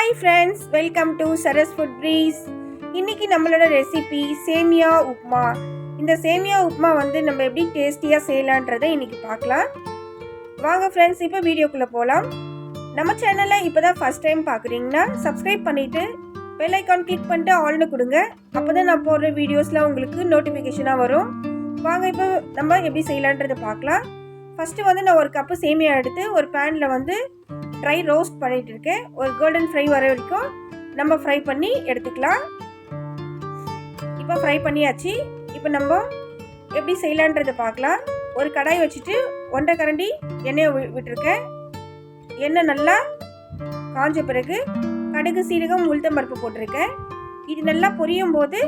Hi friends, welcome to Saras Food Breeze. இன்னைக்கு நம்மளோட recipe சேமியா உப்மா. இந்த சேமியா உப்மா வந்து நம்ம எப்படி டேஸ்டியா செய்யலான்றதை இன்னைக்கு பார்க்கலாம். வாங்க ஃப்ரெண்ட்ஸ், இப்போ வீடியோக்குள்ள போலாம். நம்ம சேனலை இப்போதான் ஃபர்ஸ்ட் டைம் பார்க்குறீங்கன்னா சப்ஸ்கிரைப் பண்ணிட்டு பெல் ஐக்கான் கிளிக் பண்ணிட்டு ஆல்னு கொடுங்க. அப்போதான் நான் போடுற வீடியோஸ்லாம் உங்களுக்கு நோட்டிஃபிகேஷனாக வரும். வாங்க இப்போ நம்ம எப்படி செய்யலான்றதை பார்க்கலாம். ஃபஸ்ட்டு வந்து நான் ஒரு கப்பு சேமியா எடுத்து ஒரு பேனில் வந்து ட்ரை ரோஸ்ட் பண்ணிட்டு இருக்கேன். ஒரு கோல்டன் ஃப்ரை வர வரைக்கும் நம்ம ஃப்ரை பண்ணி எடுத்துக்கலாம். இப்போ ஃப்ரை பண்ணியாச்சு. இப்போ நம்ம எப்படி செய்யலான்றதை பார்க்கலாம். ஒரு கடாய் வச்சுட்டு 1.5 கரண்டி எண்ணெயை விட்டுருக்கேன். எண்ணெய் நல்லா காஞ்ச பிறகு கடுகு, சீரகம், உளுத்தம்பருப்பு போட்டிருக்கேன். இது நல்லா பொரியும் போது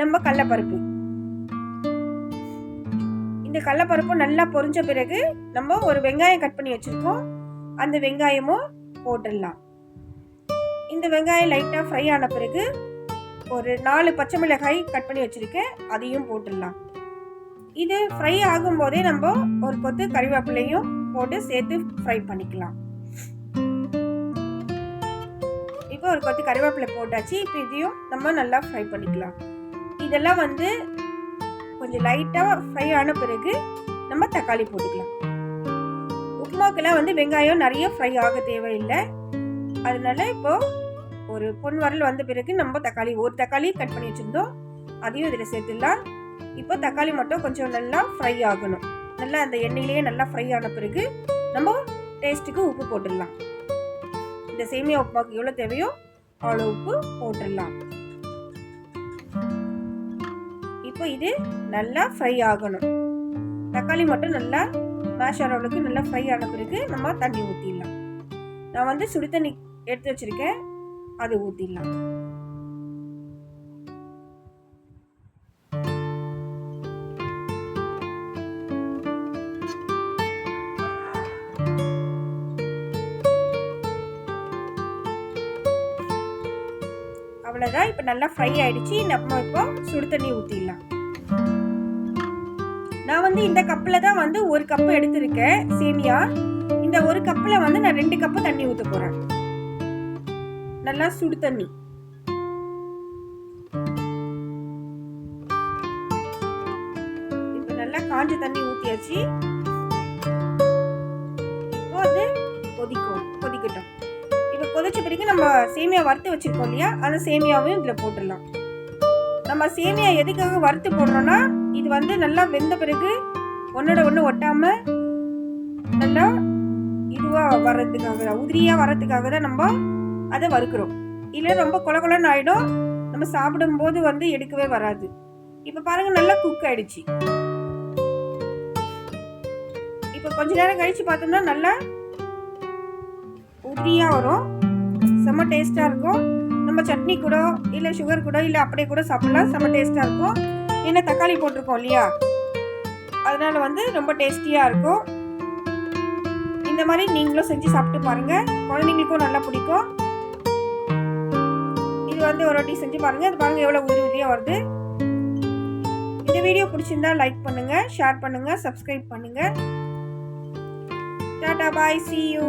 நம்ம கடலைப்பருப்பு, இந்த கடலைப்பருப்பு நல்லா பொரிஞ்ச பிறகு நம்ம ஒரு வெங்காயம் கட் பண்ணி வச்சுருக்கோம், அந்த வெங்காயமும் போட்டுடலாம். இந்த வெங்காயம் லைட்டாக ஃப்ரை ஆன பிறகு ஒரு 4 பச்சை மிளகாய் கட் பண்ணி வச்சுருக்கேன், அதையும் போட்டுடலாம். இது ஃப்ரை ஆகும்போதே நம்ம ஒரு கொத்து கறிவேப்பிலையும் போட்டு சேர்த்து ஃப்ரை பண்ணிக்கலாம். இப்போ ஒரு கொத்து கறிவேப்பிலை போட்டாச்சு. இப்போ இதையும் நம்ம நல்லா ஃப்ரை பண்ணிக்கலாம். இதெல்லாம் வந்து கொஞ்சம் லைட்டாக ஃப்ரை ஆன பிறகு நம்ம தக்காளி போட்டுக்கலாம். உப்புமாக்கெல்லாம் வந்து வெங்காயம் நிறைய ஃப்ரை ஆக தேவையில்லை. அதனால இப்போ ஒரு பொன் வரல் வந்த பிறகு நம்ம ஒரு தக்காளி கட் பண்ணி வச்சுருந்தோம், அதையும் இதில் சேர்த்துடலாம். இப்போ தக்காளி மட்டும் கொஞ்சம் நல்லா ஃப்ரை ஆகணும். நல்லா அந்த எண்ணெயிலேயே நல்லா ஃப்ரை ஆன பிறகு நம்ம டேஸ்ட்டுக்கு உப்பு போட்டுடலாம். இந்த சேமியா உப்புமாவுக்கு எவ்வளோ தேவையோ அவ்வளோ உப்பு போட்டுடலாம். இப்போ இது நல்லா ஃப்ரை ஆகணும். தக்காளி மட்டும் நல்லா மேஷ் ஆகிற அளவுக்கு நல்லா ஃப்ரை ஆன பிறகு நம்ம தண்ணி ஊற்றிடலாம். நான் வந்து சுடு தண்ணி எடுத்து வச்சுருக்கேன், அது ஊற்றிடலாம். அவ்வளோதான். இப்போ நல்லா ஃப்ரை ஆகிடுச்சு. நம்ம இப்போ சுடு தண்ணி ஊற்றிடலாம். நான் வந்து இந்த கப்பில் தான் வந்து 1 கப்பு எடுத்திருக்கேன் சேமியா. இந்த 1 கப்பில் வந்து நான் 2 கப்பு தண்ணி ஊற்ற போகிறேன். நல்லா சுடு தண்ணி. இப்போ நல்லா காஞ்ச தண்ணி ஊற்றியாச்சு. இப்போ அது கொதிக்கட்டும். இப்போ கொதிச்ச பிறகு நம்ம சேமியா வறுத்து வச்சிருக்கோம் இல்லையா, அந்த சேமியாவையும் இதில் போட்டுடலாம். நம்ம சேமியா எதுக்காக வறுத்து போடுறோம்னா, இது வந்து நல்லா வெந்த பிறகு ஒன்னோட ஒன்று ஒட்டாமல் நல்லா இதுவாக வர்றதுக்காக தான், உதிரியாக வர்றதுக்காக தான் நம்ம அதை வறுக்கிறோம். இல்லை ரொம்ப கொலன்னு ஆகிடும், நம்ம சாப்பிடும்போது வந்து எடுக்கவே வராது. இப்போ பாருங்கள், நல்லா குக் ஆகிடுச்சு. இப்போ கொஞ்ச நேரம் கழித்து பார்த்தோம்னா நல்லா உதிரியாக வரும். செம்ம டேஸ்ட்டாக இருக்கும். நம்ம சட்னி கூட இல்லை சுகர் கூட இல்லை அப்படியே கூட சாப்பிடலாம். செம்ம டேஸ்ட்டாக இருக்கும். ஏன்னா தக்காளி போட்டிருக்கோம் இல்லையா, அதனால வந்து ரொம்ப டேஸ்டியாக இருக்கும். இந்த மாதிரி நீங்களும் செஞ்சு சாப்பிட்டு பாருங்கள், குழந்தைங்களுக்கும் நல்லா பிடிக்கும். இது வந்து ஒரு வாட்டி செஞ்சு பாருங்கள். அது பாருங்கள் எவ்வளோ உதிரியாக வருது. இந்த வீடியோ பிடிச்சிருந்தா லைக் பண்ணுங்கள், ஷேர் பண்ணுங்கள், சப்ஸ்கிரைப் பண்ணுங்கள். டாடா, பாய், see you.